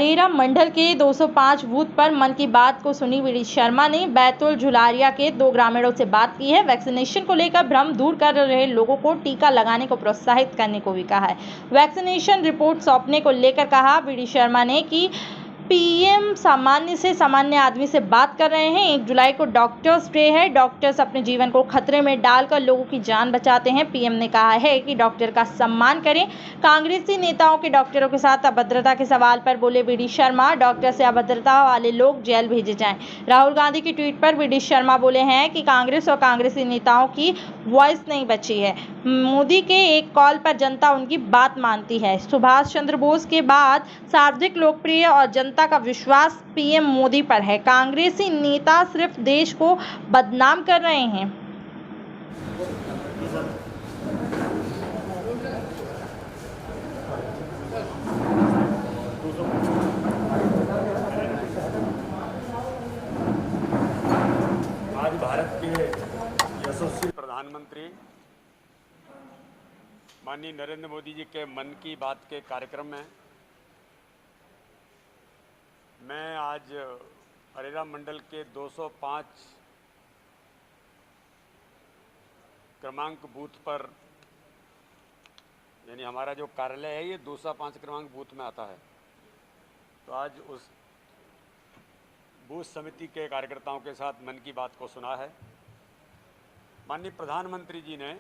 अरेरा मंडल के 205 बूथ पर मन की बात को सुनी वीडी शर्मा ने बैतूल झुलारिया के 2 ग्रामीणों से बात की है। वैक्सीनेशन को लेकर भ्रम दूर कर रहे लोगों को टीका लगाने को प्रोत्साहित करने को भी कहा है। वैक्सीनेशन रिपोर्ट सौंपने को लेकर कहा वीडी शर्मा ने कि पीएम सामान्य से सामान्य आदमी से बात कर रहे हैं। 1 जुलाई को डॉक्टर्स डे है। डॉक्टर्स अपने जीवन को खतरे में डालकर लोगों की जान बचाते हैं। पीएम ने कहा है कि डॉक्टर का सम्मान करें। कांग्रेसी नेताओं के डॉक्टरों के साथ अभद्रता के सवाल पर बोले वीडी शर्मा, डॉक्टर से अभद्रता वाले लोग जेल भेजे जाएं। राहुल गांधी की ट्वीट पर वीडी शर्मा बोले हैं कि कांग्रेस और कांग्रेसी नेताओं की वॉइस नहीं बची है। मोदी के एक कॉल पर जनता उनकी बात मानती है। सुभाष चंद्र बोस के बाद सर्वाधिक लोकप्रिय और जनता का विश्वास पीएम मोदी पर है। कांग्रेसी नेता सिर्फ देश को बदनाम कर रहे हैं। आज भारत के यशस्वी प्रधानमंत्री माननीय नरेंद्र मोदी जी के मन की बात के कार्यक्रम में मैं आज अरेरा मंडल के 205 क्रमांक बूथ पर, यानी हमारा जो कार्यालय है ये 205 क्रमांक बूथ में आता है, तो आज उस बूथ समिति के कार्यकर्ताओं के साथ मन की बात को सुना है। माननीय प्रधानमंत्री जी ने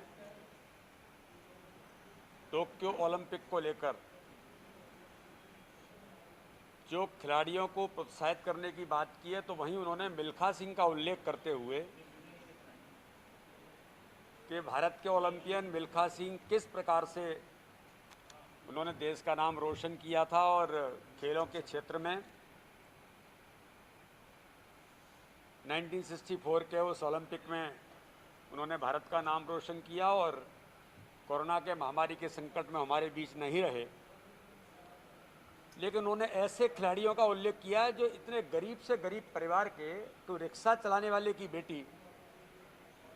टोक्यो ओलंपिक को लेकर जो खिलाड़ियों को प्रोत्साहित करने की बात की है, तो वहीं उन्होंने मिल्खा सिंह का उल्लेख करते हुए कि भारत के ओलंपियन मिल्खा सिंह किस प्रकार से उन्होंने देश का नाम रोशन किया था और खेलों के क्षेत्र में 1964 के उस ओलंपिक में उन्होंने भारत का नाम रोशन किया और कोरोना के महामारी के संकट में हमारे बीच नहीं रहे, लेकिन उन्होंने ऐसे खिलाड़ियों का उल्लेख किया जो इतने गरीब से गरीब परिवार के, तो रिक्शा चलाने वाले की बेटी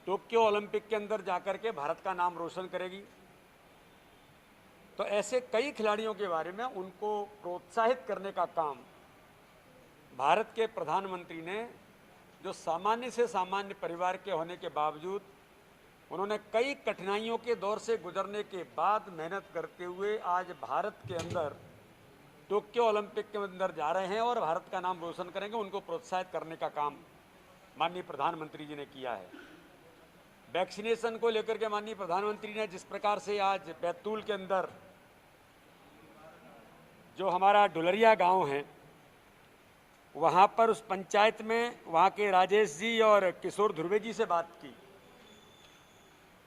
टोक्यो ओलंपिक के अंदर जाकर के भारत का नाम रोशन करेगी। तो ऐसे कई खिलाड़ियों के बारे में उनको प्रोत्साहित करने का काम भारत के प्रधानमंत्री ने, जो सामान्य से सामान्य परिवार के होने के बावजूद उन्होंने कई कठिनाइयों के दौर से गुजरने के बाद मेहनत करते हुए आज भारत के अंदर टोक्यो ओलंपिक के अंदर जा रहे हैं और भारत का नाम रोशन करेंगे, उनको प्रोत्साहित करने का काम माननीय प्रधानमंत्री जी ने किया है। वैक्सीनेशन को लेकर के माननीय प्रधानमंत्री ने जिस प्रकार से आज बैतूल के अंदर जो हमारा डुलरिया गांव है, वहां पर उस पंचायत में वहां के राजेश जी और किशोर ध्रुवे जी से बात की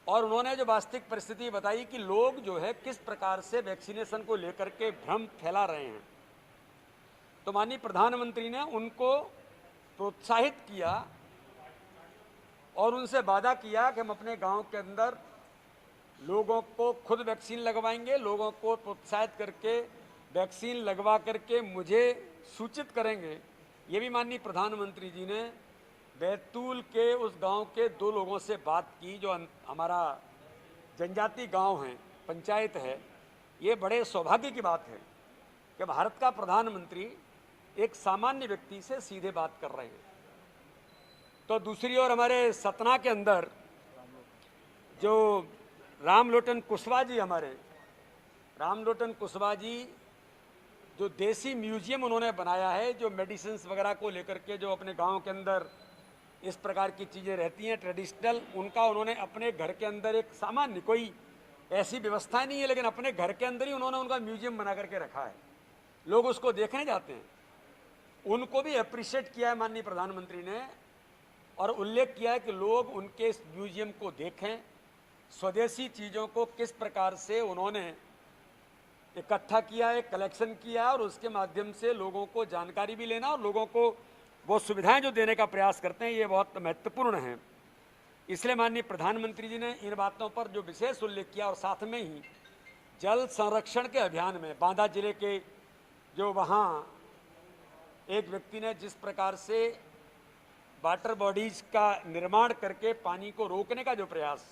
और उन्होंने जो वास्तविक परिस्थिति बताई कि लोग जो है किस प्रकार से वैक्सीनेशन को लेकर के भ्रम फैला रहे हैं, तो माननीय प्रधानमंत्री ने उनको प्रोत्साहित किया और उनसे वादा किया कि हम अपने गांव के अंदर लोगों को खुद वैक्सीन लगवाएंगे, लोगों को प्रोत्साहित करके वैक्सीन लगवा करके मुझे सूचित करेंगे। ये भी माननीय प्रधानमंत्री जी ने बैतूल के उस गांव के 2 लोगों से बात की जो हमारा जनजाति गांव है, पंचायत है। ये बड़े सौभाग्य की बात है कि भारत का प्रधानमंत्री एक सामान्य व्यक्ति से सीधे बात कर रहे हैं। तो दूसरी ओर हमारे सतना के अंदर जो रामलोटन कुशवाहा जी, हमारे रामलोटन कुशवाहा जी जो देसी म्यूजियम उन्होंने बनाया है, जो मेडिसिन्स वगैरह को लेकर के जो अपने गांव के अंदर इस प्रकार की चीज़ें रहती हैं ट्रेडिशनल, उनका उन्होंने अपने घर के अंदर एक सामान्य, कोई ऐसी व्यवस्था नहीं है, लेकिन अपने घर के अंदर ही उन्होंने उनका म्यूजियम बना करके रखा है। लोग उसको देखने जाते हैं। उनको भी अप्रिशिएट किया है माननीय प्रधानमंत्री ने और उल्लेख किया है कि लोग उनके इस म्यूजियम को देखें, स्वदेशी चीज़ों को किस प्रकार से उन्होंने इकट्ठा किया है, कलेक्शन किया है और उसके माध्यम से लोगों को जानकारी भी लेना और लोगों को वो सुविधाएं जो देने का प्रयास करते हैं, ये बहुत महत्वपूर्ण है। इसलिए माननीय प्रधानमंत्री जी ने इन बातों पर जो विशेष उल्लेख किया और साथ में ही जल संरक्षण के अभियान में बांदा जिले के जो वहाँ एक व्यक्ति ने जिस प्रकार से वाटर बॉडीज का निर्माण करके पानी को रोकने का जो प्रयास